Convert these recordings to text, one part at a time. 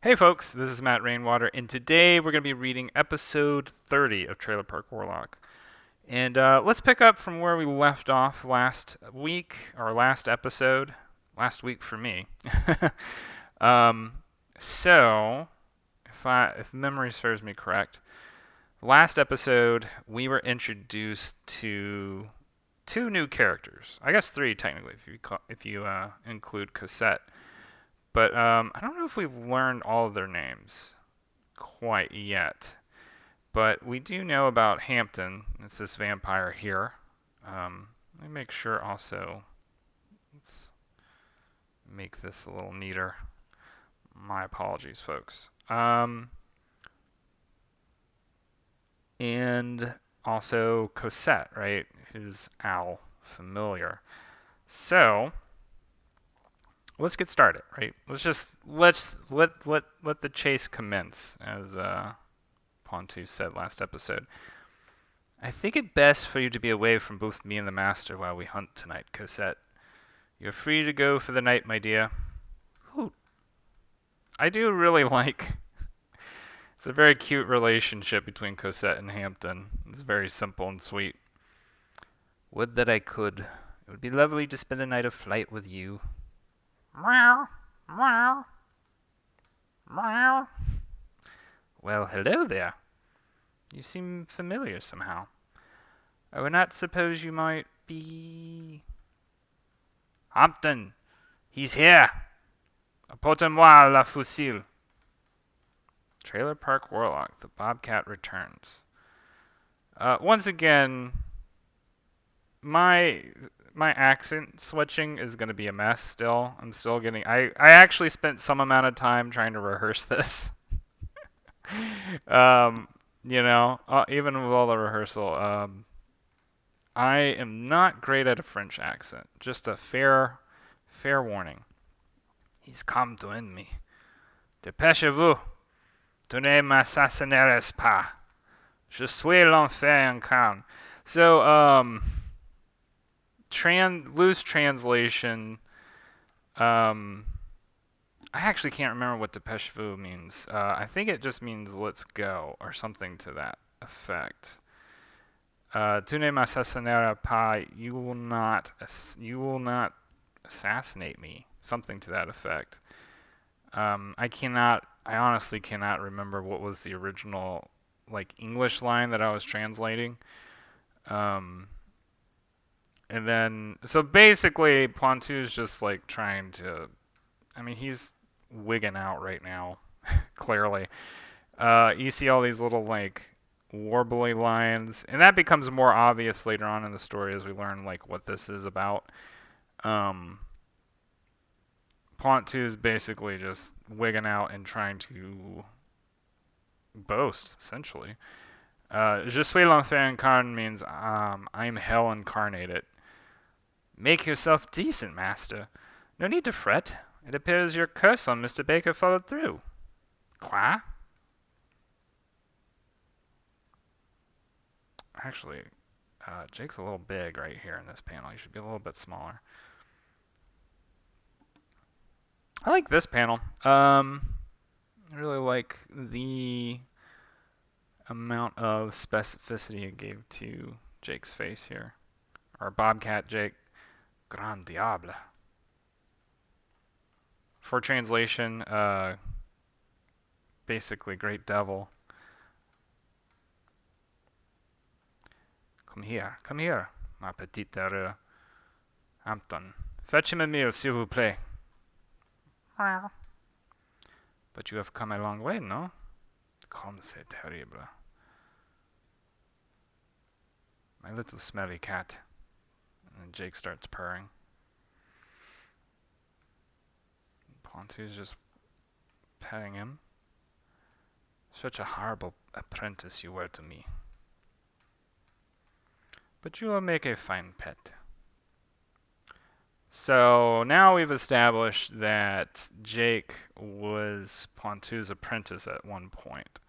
Hey folks, this is Matt Rainwater, and today we're going to be reading episode 30 of Trailer Park Warlock. And let's pick up from where we left off last week, or last episode. Last week for me. um, so, if memory serves me correct, last episode we were introduced to two new characters. I guess three technically, if you include Cosette. But I don't know if we've learned all of their names quite yet. But we do know about Hampton. It's this vampire here. Let me make sure also. Let's make this a little neater. My apologies, folks. And also Cosette, right? His owl familiar. So let's get started, right? Let's let the chase commence, as Pontu said last episode. I think it best for you to be away from both me and the master while we hunt tonight, Cosette. You're free to go for the night, my dear. Ooh, I do really like. It's a very cute relationship between Cosette and Hampton. It's very simple and sweet. Would that I could. It would be lovely to spend a night of flight with you. Meow, meow, meow. Well, hello there. You seem familiar somehow. I would not suppose you might be... Hampton! He's here! Apportez-moi la fusil. Trailer Park Warlock. The Bobcat returns. Once again, my accent switching is going to be a mess still. I'm still getting... I actually spent some amount of time trying to rehearse this. Even with all the rehearsal, I am not great at a French accent. Just a fair warning. He's come to end me. Dépêchez-vous. Tu ne m'assassineras pas. Je suis l'enfer incarne. So, loose translation. I actually can't remember what dépêchez-vous means. I think it just means let's go or something to that effect. Tu ne m'assassineras pas. You will not assassinate me. Something to that effect. I honestly cannot remember what was the original English line that I was translating. And then so basically Pontu's just trying to, he's wigging out right now, clearly. You see all these little warbly lines, and that becomes more obvious later on in the story as we learn what this is about. Pontu is basically just wigging out and trying to boast, essentially. Je suis l'enfer incarné means I'm hell incarnated. Make yourself decent, master. No need to fret. It appears your curse on Mr. Baker followed through. Quoi? Actually, Jake's a little big right here in this panel. He should be a little bit smaller. I like this panel. I really like the amount of specificity it gave to Jake's face here. Or Bobcat Jake. Grand Diable. For translation, basically Great Devil. Come here, ma petite Hampton. Fetch him a meal, s'il vous plaît. But you have come a long way, no? Comme c'est terrible. My little smelly cat. And then Jake starts purring. Pontu's just petting him. Such a horrible apprentice you were to me. But you will make a fine pet. So now we've established that Jake was Pontu's apprentice at one point.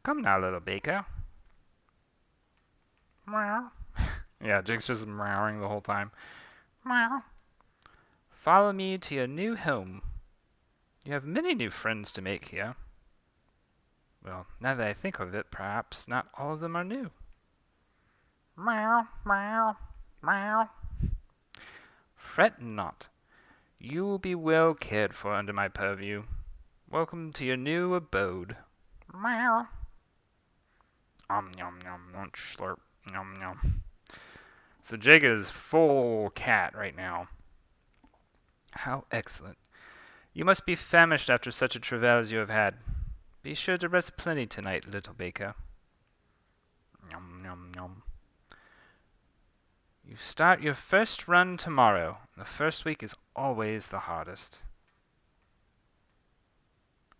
Come now, little Baker. Meow. Yeah, Jake's just meowing the whole time. Meow. Follow me to your new home. You have many new friends to make here. Well, now that I think of it, perhaps not all of them are new. Meow, meow, meow. Fret not. You will be well cared for under my purview. Welcome to your new abode. Meow. Yum, yum, lunch slurp. Yum, yum. So Jake is full cat right now. How excellent. You must be famished after such a travail as you have had. Be sure to rest plenty tonight, little baker. Yum, yum, yum. You start your first run tomorrow. The first week is always the hardest.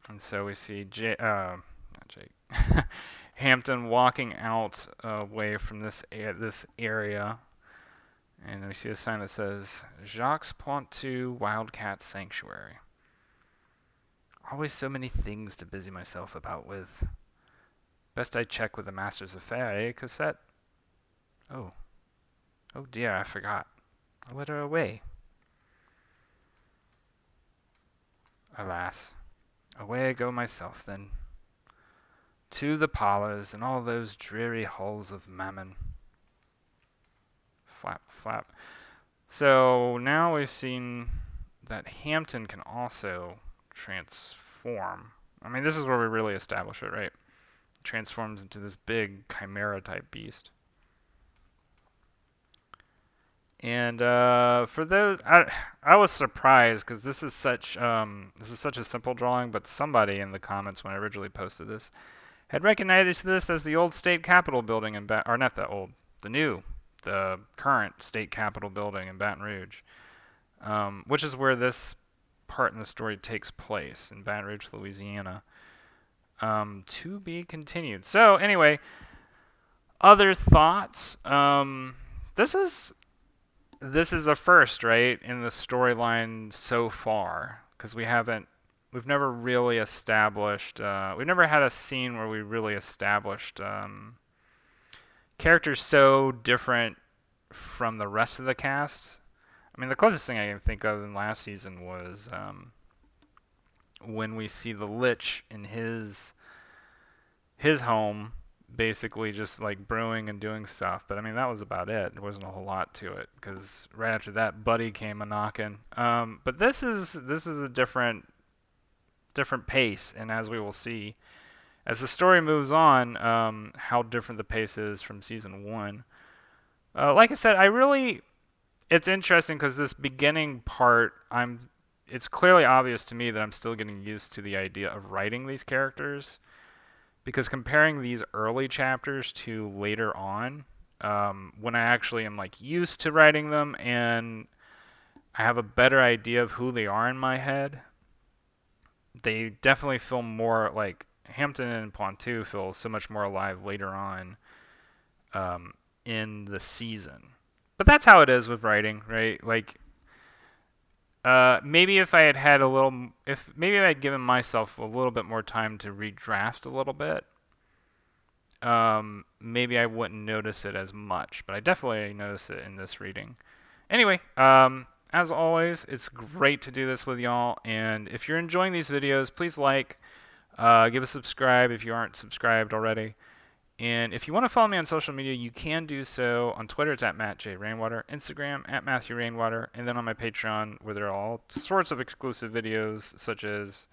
And so we see not Jake, Hampton walking out away from this area, and we see a sign that says Jacques Pointu Wildcat Sanctuary. Always so many things to busy myself about with. Best I check with the Master's affair, eh, Cosette? Oh dear, I forgot. I let her away. Alas, away I go myself then. To the parlors and all those dreary halls of mammon. Flap, flap. So now we've seen that Hampton can also transform. I mean, this is where we really establish it, right? Transforms into this big chimera type beast. And for those, I was surprised because this is such a simple drawing, but somebody in the comments when I originally posted this had recognized this as the old state capitol building in or not the old, the current state capitol building in Baton Rouge, which is where this part in the story takes place, in Baton Rouge, Louisiana. To be continued. So anyway, other thoughts. This is a first, right, in the storyline so far, because we've never really established, we've never had a scene where we really established characters so different from the rest of the cast. I mean, the closest thing I can think of in last season was when we see the Lich in his home, basically just like brewing and doing stuff. But I mean, that was about it. There wasn't a whole lot to it because right after that, Buddy came a knocking. But this is a different pace, and as we will see, as the story moves on, how different the pace is from season 1. Like I said, it's interesting because this beginning part, it's clearly obvious to me that I'm still getting used to the idea of writing these characters, because comparing these early chapters to later on, when I actually am like used to writing them and I have a better idea of who they are in my head, they definitely feel more like Hampton and Pointu feel so much more alive later on in the season. But that's how it is with writing, right? Like, maybe if I had given myself a little bit more time to redraft a little bit, maybe I wouldn't notice it as much. But I definitely notice it in this reading. Anyway, as always, it's great to do this with y'all. And if you're enjoying these videos, please give a subscribe if you aren't subscribed already. And if you want to follow me on social media, you can do so. On Twitter, it's at Matt J. Rainwater. Instagram, at Matthew Rainwater. And then on my Patreon, where there are all sorts of exclusive videos, such as,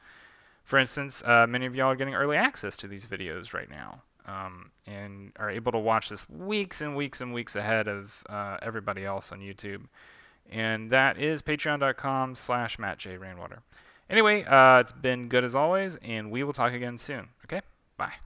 for instance, many of y'all are getting early access to these videos right now. And are able to watch this weeks and weeks and weeks ahead of everybody else on YouTube. And that is patreon.com/MattJRainwater. Anyway, it's been good as always, and we will talk again soon. Okay? Bye.